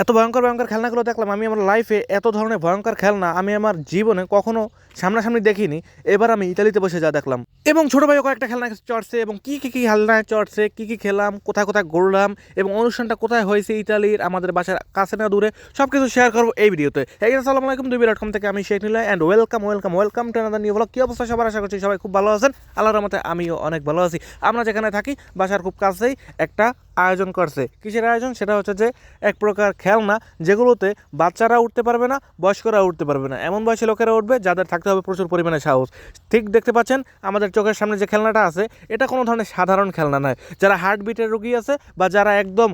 এত ভয়ঙ্কর ভয়ঙ্কর খেলনাগুলো দেখলাম আমি আমার লাইফে। এত ধরনের ভয়ঙ্কর খেলনা আমি আমার জীবনে কখনো সামনাসামনি দেখিনি। এবার আমি ইতালিতে বসে যা দেখলাম, এবং ছোটো ভাইও কয়েকটা খেলনা চড়ছে, এবং কী কী কী খেলনায় চড়ছে, কী কী খেলাম, কোথায় কোথায় ঘুরলাম, এবং অনুষ্ঠানটা কোথায় হয়েছে ইতালির, আমাদের বাসার কাছে না দূরে, সব কিছু শেয়ার করবো এই ভিডিওতে। আসসালামু আলাইকুম, দুবি.com থেকে আমি Sheikh Niloy, and welcome to another new blog. কী অবস্থা সবার? আশা করছি সবাই খুব ভালো আছেন। আল্লাহর রহমতে আমিও অনেক ভালো আছি। আমরা যেখানে থাকি বাসার খুব কাছেই একটা আয়োজন করছে। কিসের আয়োজন? সেটা হচ্ছে যে এক প্রকার খেলনা যেগুলোতে বাচ্চারা উঠতে পারবে না, বয়স্করা উঠতে পারবে না, এমন বয়সী লোকেরা উঠবে যাদের থাকতে হবে প্রচুর পরিমাণে সাহস। ঠিক দেখতে পাচ্ছেন আমাদের চোখের সামনে যে খেলনাটা আছে, এটা কোনো ধরনের সাধারণ খেলনা নয়। যারা হার্টবিটের রোগী আছে বা যারা একদম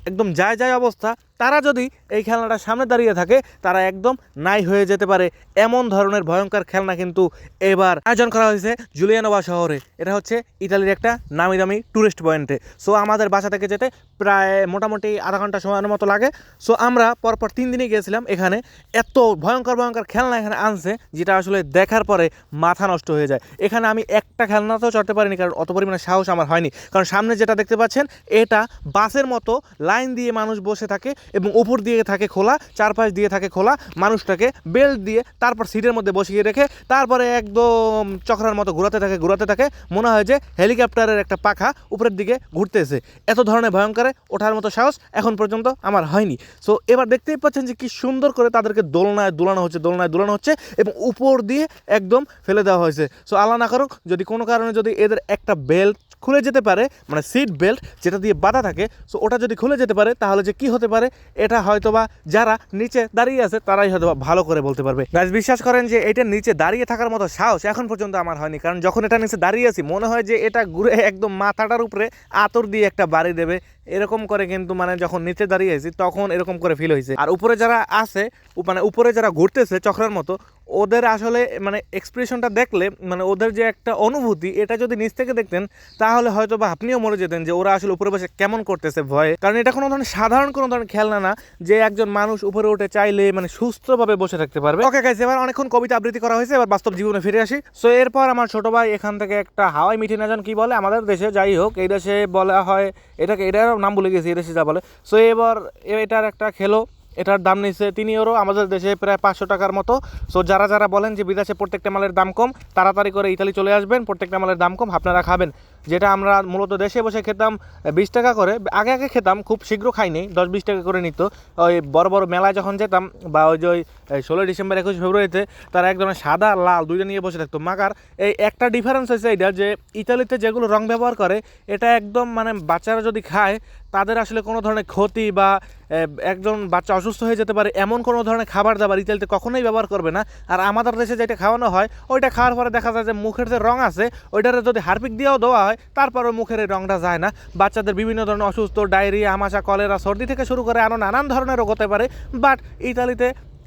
একদম যায় অবস্থা, তারা যদি এই খেলনাটা সামনে দাঁড়িয়ে থাকে তারা একদম নাই হয়ে যেতে পারে। এমন ধরনের ভয়ঙ্কর খেলনা কিন্তু এবার আয়োজন করা হয়েছে জুলিয়ানোভা শহরে। এটা হচ্ছে ইতালির একটা নামি দামি টুরিস্ট পয়েন্টে। সো আমাদের বাসা থেকে যেতে প্রায় মোটামুটি আধা ঘন্টা সময়ের মতো লাগে। সো আমরা পরপর 3 দিনই গিয়েছিলাম। এখানে এত ভয়ঙ্কর ভয়ঙ্কর খেলনা এখানে আনছে, যেটা আসলে দেখার পরে মাথা নষ্ট হয়ে যায়। এখানে আমি একটা খেলনাতেও চড়তে পারিনি, কারণ অত পরিমাণে সাহস আমার হয়নি। কারণ সামনে যেটা দেখতে পাচ্ছেন এটা বাসের মতো লাইন দিয়ে মানুষ বসে থাকে, এবং উপর দিয়ে থাকে খোলা, চারপাশ দিয়ে থাকে খোলা। মানুষটাকে বেল্ট দিয়ে তারপর সিটের মধ্যে বসিয়ে রেখে তারপরে একদম চক্রার মতো ঘোরাতে থাকে। মনে হয় যে হেলিকপ্টারের একটা পাখা উপরের দিকে ঘুরতেছে। এত ধরনের ভয়ঙ্করে ওঠার মতো সাহস এখন পর্যন্ত আমার হয়নি। সো এবার দেখতেই পাচ্ছেন যে কি সুন্দর করে তাদেরকে দোলনায় দোলানো হচ্ছে এবং উপর দিয়ে একদম ফেলে দেওয়া হয়েছে। সো আল্লাহ না করুক যদি কোনো কারণে যদি এদের একটা বেল্ট খুলে যেতে পারে, মানে সিট বেল্ট যেটা দিয়ে বাঁধা থাকে, সো ওটা যদি খুলে যেতে পারে তাহলে যে কি হতে পারে এটা হয়তোবা যারা নিচে দাঁড়িয়ে আছে তারাই হয়তো ভালো করে বলতে পারবে। গাইস, বিশ্বাস করেন যে এটার নিচে দাঁড়িয়ে থাকার মতো সাহস এখন পর্যন্ত আমার হয়নি। কারণ যখন এটা নিচে দাঁড়িয়ে আছি মনে হয় যে এটা ঘুরে একদম মাথাটার উপরে আতর দিয়ে একটা বাড়ি দেবে, এরকম করে। কিন্তু মানে যখন নিচে দাঁড়িয়ে আছি তখন এরকম করে ফিল হয়েছে। আর উপরে যারা আছে, মানে উপরে যারা ঘুরতেছে চক্রের মতো, ওদের আসলে মানে এক্সপ্রেশনটা দেখলে, মানে ওদের যে একটা অনুভূতি, এটা যদি নিচ থেকে দেখতেন তাহলে হয়তো বা আপনিও মরে যেতেন যে ওরা আসলে উপরে বসে কেমন করতেছে ভয়ে। কারণ এটা কোনো ধরনের সাধারণ কোনো ধরনের খেলনা না যে একজন মানুষ উপরে উঠে চাইলে মানে সুস্থভাবে বসে থাকতে পারবে। ওকে গাইস, এবার অনেকক্ষণ কবিতা আবৃত্তি করা হয়েছে, এবার বাস্তব জীবনে ফিরে আসি। সো এরপর আমার ছোট ভাই এখান থেকে একটা হাওয়াই মিঠি না জান কি বলে আমাদের দেশে, যাই হোক এই দেশে বলা হয় এটাকে, এটার নাম ভুলে গেছি এই দেশে যা বলে। সো এবার এটার একটা খেলো, এটার দাম নিচ্ছে 3 ইউরো, আমাদের দেশে প্রায় 500 টাকার মতো। সো যারা বলেন যে বিদেশে প্রত্যেকটা মালের দাম কম, তাড়াতাড়ি করে ইতালি চলে আসবেন, প্রত্যেকটা মালের দাম কম, আপনারা খাবেন। যেটা আমরা মূলত দেশে বসে খেতাম 20 টাকা করে, আগে খেতাম, খুব শীঘ্র খাইনি, 10-20 টাকা করে নিত। ওই বড় বড় মেলায় যখন যেতাম, বা ওই যে ওই 16 ডিসেম্বর 21 ফেব্রুয়ারিতে, তারা এক ধরনের সাদা লাল দুইটা নিয়ে বসে থাকতো। মাগার এই একটা ডিফারেন্স হয়েছে এইটা যে ইতালিতে যেগুলো রং ব্যবহার করে এটা একদম মানে বাচ্চারা যদি খায় তাদের আসলে কোনো ধরনের ক্ষতি বা একজন বাচ্চা অসুস্থ হয়ে যেতে পারে এমন কোনো ধরনের খাবার দাবার ইতালিতে কখনোই ব্যবহার করবে না। আর আমাদের দেশে যেটা খাওয়ানো হয় ওইটা খাওয়ার পরে দেখা যায় যে মুখের যে রং আছে ওইটারে যদি হারপিক দিয়েও দেওয়া হয় তারপরেও মুখের এই রংটা যায় না। বাচ্চাদের বিভিন্ন ধরনের অসুস্থ, ডায়রিয়া, আমাশা, কলেরা, সর্দি থেকে শুরু করে আরও নানান ধরনের রোগ হতে পারে। বাট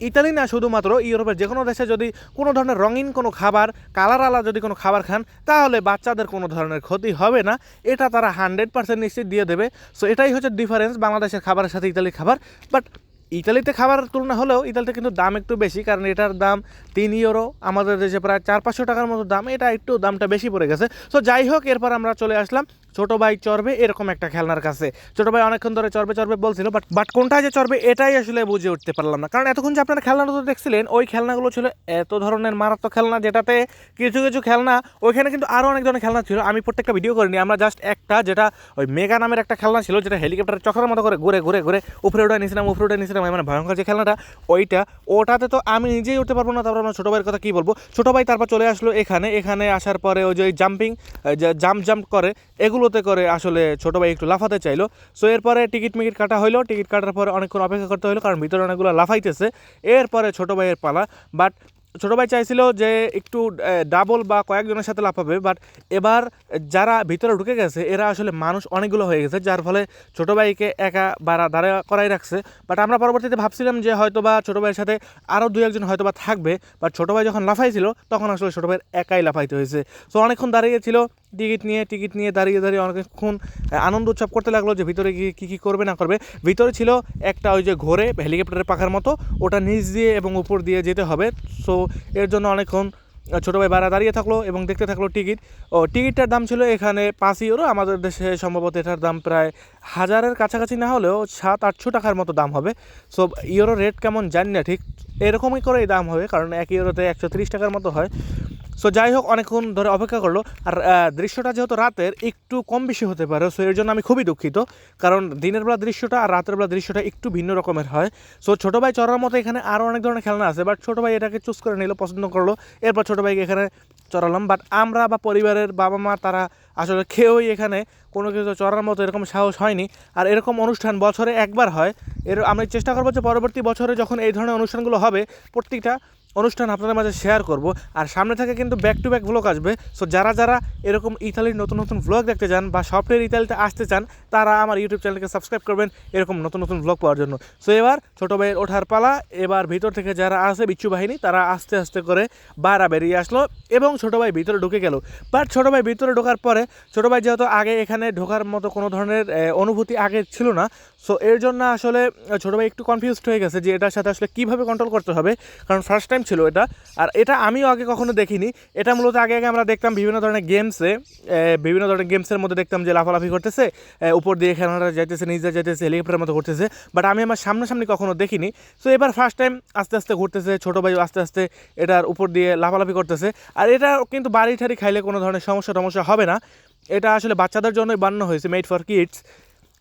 ইতালি না, শুধুমাত্র ইউরোপের যে কোনো দেশে যদি কোনো ধরনের রঙিন কোনো খাবার, কালার আলা যদি কোনো খাবার খান তাহলে বাচ্চাদের কোনো ধরনের ক্ষতি হবে না, এটা তারা 100% নিশ্চিত দিয়ে দেবে। সো এটাই হচ্ছে ডিফারেন্স বাংলাদেশের খাবারের সাথে ইতালির খাবার। বাট ইতালিতে খাবারের তুলনা হলেও ইতালিতে কিন্তু দাম একটু বেশি, কারণ এটার দাম 3 ইউরো, আমাদের দেশে প্রায় 400-500 টাকার মতো দাম, এটা একটু দামটা বেশি পড়ে গেছে। সো যাই হোক, এরপর আমরা চলে আসলাম ছোটো ভাই চড়বে এরকম একটা খেলনার কাছে। ছোটো ভাই অনেকক্ষণ ধরে চড়বে বলছিল, বাট কোনটায় যে চড়বে এটাই আসলে বুঝে উঠতে পারলাম না। কারণ এতক্ষণ যে আপনারা খেলনাগুলো দেখছিলেন ওই খেলনাগুলো ছিল এত ধরনের মারাত্মক খেলনা, যেটাতে কিছু খেলনা, ওইখানে কিন্তু আরও অনেক ধরনের খেলনা ছিল। আমি প্রত্যেকটা ভিডিও করিনি, আমরা জাস্ট একটা, যেটা ওই মেগা নামের একটা খেলনা ছিল, যেটা হেলিকপ্টারের চক্রের মতো করে ঘুরে উপরে উঠে নিয়েছিলাম, মানে ভয়ঙ্কর যে খেলনাটা ওটাতে তো আমি নিজেই উঠতে পারবো না। তারপর আমার ছোটো ভাইয়ের কথা কী বলবো। ছোটো ভাই তারপর চলে আসলো এখানে আসার পরে ওই যে জাম্প করে, এগুলোতে করে আসলে ছোটো ভাই একটু লাফাতে চাইলো। সো এরপরে টিকিট কাটা হইলো, টিকিট কাটার পরে অনেকক্ষণ অপেক্ষা করতে হলো, কারণ ভিতরে অনেকগুলো লাফাইতেছে। এরপরে ছোটো ভাইয়ের পালা, বাট ছোটো ভাই চাইছিল যে একটু ডাবল বা কয়েকজনের সাথে লাফাবে। বাট এবার যারা ভিতরে ঢুকে গেছে এরা আসলে মানুষ অনেকগুলো হয়ে গেছে, যার ফলে ছোটো ভাইকে একা দাঁড়া করাই রাখছে। বাট আমরা পরবর্তীতে ভাবছিলাম যে হয়তো বা ছোটো ভাইয়ের সাথে আরও 2-1 হয়তো বা থাকবে। বাট ছোটো ভাই যখন লাফাইছিল তখন আসলে ছোটো ভাইয়ের একাই লাফাইতে হয়েছে। সো অনেকক্ষণ দাঁড়িয়েছিল টিকিট নিয়ে দাঁড়িয়ে অনেকক্ষণ আনন্দ উৎসব করতে লাগলো যে ভিতরে গিয়ে কী করবে না করবে। ভিতরে ছিল একটা ওই যে ঘোরে হেলিকপ্টারের পাখার মতো, ওটা নিচ দিয়ে এবং উপর দিয়ে যেতে হবে। সো এর জন্য অনেকক্ষণ ছোটো ভাই ভাড়া দাঁড়িয়ে থাকলো এবং দেখতে থাকলো টিকিট। টিকিটটার দাম ছিল এখানে 5 ইউরো, আমাদের দেশে সম্ভবত এটার দাম প্রায় 1000-এর কাছাকাছি না হলেও 700-800 টাকার মতো দাম হবে। সো ইউরো রেট কেমন জানি না ঠিক, এরকমই করেই দাম হবে, কারণ 1 ইউরোতে 130 টাকার মতো হয়। সো যাই হোক, অনেকক্ষণ ধরে অপেক্ষা করলো। আর দৃশ্যটা যেহেতু রাতের, একটু কম বেশি হতে পারে, সো এর জন্য আমি খুবই দুঃখিত, কারণ দিনের বেলা দৃশ্যটা আর রাতের বেলা দৃশ্যটা একটু ভিন্ন রকমের হয়। সো ছোটো ভাই চড়ার মতো এখানে আরও অনেক ধরনের খেলনা আছে, বাট ছোটো ভাই এটাকে চুজ করে নিল, পছন্দ করলো, এরপর ছোটো ভাইকে এখানে চড়ালাম। বাট আমরা বা পরিবারের বাবা মা তারা আসলে কেউই এখানে কোনো কিছু চড়ার মতো এরকম সাহস হয়নি। আর এরকম অনুষ্ঠান বছরে একবার হয়, আমি চেষ্টা করবো যে পরবর্তী বছরে যখন এই ধরনের অনুষ্ঠানগুলো হবে, প্রত্যেকটা অনুষ্ঠান আপনাদের মাঝে শেয়ার করব। আর সামনে থেকে কিন্তু ব্যাক টু ব্যাক ভ্লগ আসবে। সো যারা যারা এরকম ইতালির নতুন নতুন ভ্লগ দেখতে চান বা সফটওয়্যার ইতালিতে আসতে চান, তারা আমার ইউটিউব চ্যানেলকে সাবস্ক্রাইব করবেন এরকম নতুন নতুন ভ্লগ পাওয়ার জন্য। সো এবার ছোটো ভাইয়ের ওঠার পালা। এবার ভিতর থেকে যারা আছে বিচ্ছু বাহিনী, তারা আস্তে আস্তে করে বাইরে বেরিয়ে আসলো এবং ছোটো ভাই ভিতরে ঢুকে গেল। বাট ছোটো ভাই ভিতরে ঢোকার পরে, ছোটো ভাই যেহেতু আগে এখানে ঢোকার মতো কোনো ধরনের অনুভূতি আগে ছিল না, সো এর জন্য আসলে ছোটো ভাই একটু কনফিউজড হয়ে গেছে যে এটার সাথে আসলে কীভাবে কন্ট্রোল করতে হবে, কারণ ফার্স্ট টাইম ছিল এটা। আর এটা আমিও আগে কখনো দেখিনি। এটা মূলত আগে আগে আমরা দেখতাম বিভিন্ন ধরনের গেমসের মধ্যে দেখতাম যে লাফালাফি করতেছে, উপর দিয়ে খেলাটা যাইতেছে, নিচে যাইতেছে, হেলিকপ্টারের মতো ঘুরতেছে, বাট আমি আমার সামনাসামনি কখনো দেখিনি। সো এবার ফার্স্ট টাইম আস্তে আস্তে ঘুরতেছে, ছোটো ভাই আস্তে আস্তে এটার উপর দিয়ে লাফালাফি করতেছে। আর এটা কিন্তু বাড়ি ঠাড়ি খাইলে কোনো ধরনের সমস্যা হবে না, এটা আসলে বাচ্চাদের জন্যই বানানো হয়েছে, মেড ফর কিডস।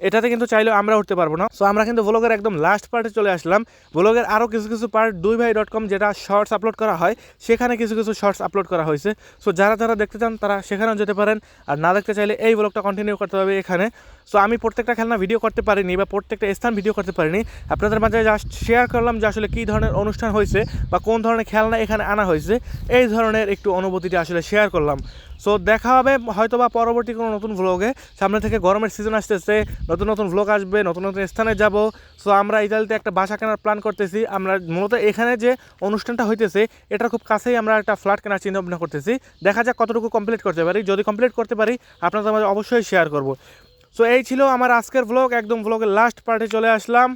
এটাতে কিন্তু চাইলেও আমরা উঠতে পারবো না। সো আমরা কিন্তু ব্লগের একদম লাস্ট পার্টে চলে আসলাম। ব্লগের আরও কিছু কিছু পার্ট দুইভাই.com যেটা শর্টস আপলোড করা হয়, সেখানে কিছু কিছু শর্টস আপলোড করা হয়েছে। সো যারা যারা দেখতে চান তারা সেখানেও যেতে পারেন, আর না দেখতে চাইলে এই ব্লগটা কন্টিনিউ করতে হবে এখানে। সো আমি প্রত্যেকটা খেলনা ভিডিও করতে পারিনি বা প্রত্যেকটা স্থান ভিডিও করতে পারিনি, আপনাদের মাঝে জাস্ট শেয়ার করলাম যে আসলে কী ধরনের অনুষ্ঠান হয়েছে বা কোন ধরনের খেলনা এখানে আনা হয়েছে, এই ধরনের একটু অনুভূতিটা আসলে শেয়ার করলাম। সো দেখা হবে হয়তো বা পরবর্তী কোনো নতুন ভ্লগে। সামনে থেকে গরমের সিজন আসতেছে, নতুন নতুন ভ্লগ আসবে, নতুন নতুন স্থানে যাব। সো আমরা ইতালিতে একটা বাসা কেনার প্ল্যান করতেছি। আমরা মূলত এখানে যে অনুষ্ঠানটা হইতেছে এটার খুব কাছেই আমরা একটা ফ্ল্যাট কেনার চিন্তা ভাবনা করতেছি। দেখা যাক কতটুকু কমপ্লিট করতে পারি, যদি কমপ্লিট করতে পারি আপনাদের মাঝে অবশ্যই শেয়ার করব। সো এই ছিল আমার আজকের ভ্লগ, একদম ভ্লগের লাস্ট পার্টে চলে আসলাম।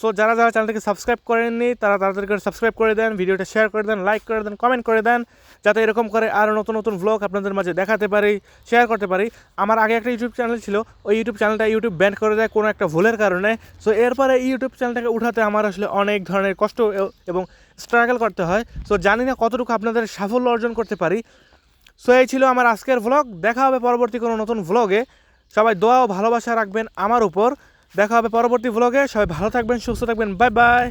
সো যারা যারা চ্যানেলটাকে সাবস্ক্রাইব করেননি তারা তাড়াতাড়ি করে সাবস্ক্রাইব করে দেন, ভিডিওটা শেয়ার করে দেন, লাইক করে দেন, কমেন্ট করে দেন, যাতে এরকম করে আরও নতুন নতুন ভ্লগ আপনাদের মাঝে দেখাতে পারি, শেয়ার করতে পারি। আমার আগে একটা ইউটিউব চ্যানেল ছিল, ওই ইউটিউব চ্যানেলটা ইউটিউব ব্যান করে দেয় কোনো একটা ভুলের কারণে। সো এরপরে ইউটিউব চ্যানেলটাকে উঠাতে আমার আসলে অনেক ধরনের কষ্ট এবং স্ট্রাগল করতে হয়। সো জানি না কতটুকু আপনাদের সাফল্য অর্জন করতে পারি। সো এই ছিল আমার আজকের ভ্লগ, দেখা হবে পরবর্তী কোনো নতুন ভ্লগে। সবাই দোয়া ও ভালোবাসা রাখবেন আমার উপর। দেখা হবে পরবর্তী ভ্লগে, সবাই ভালো থাকবেন, সুস্থ থাকবেন, বাই বাই।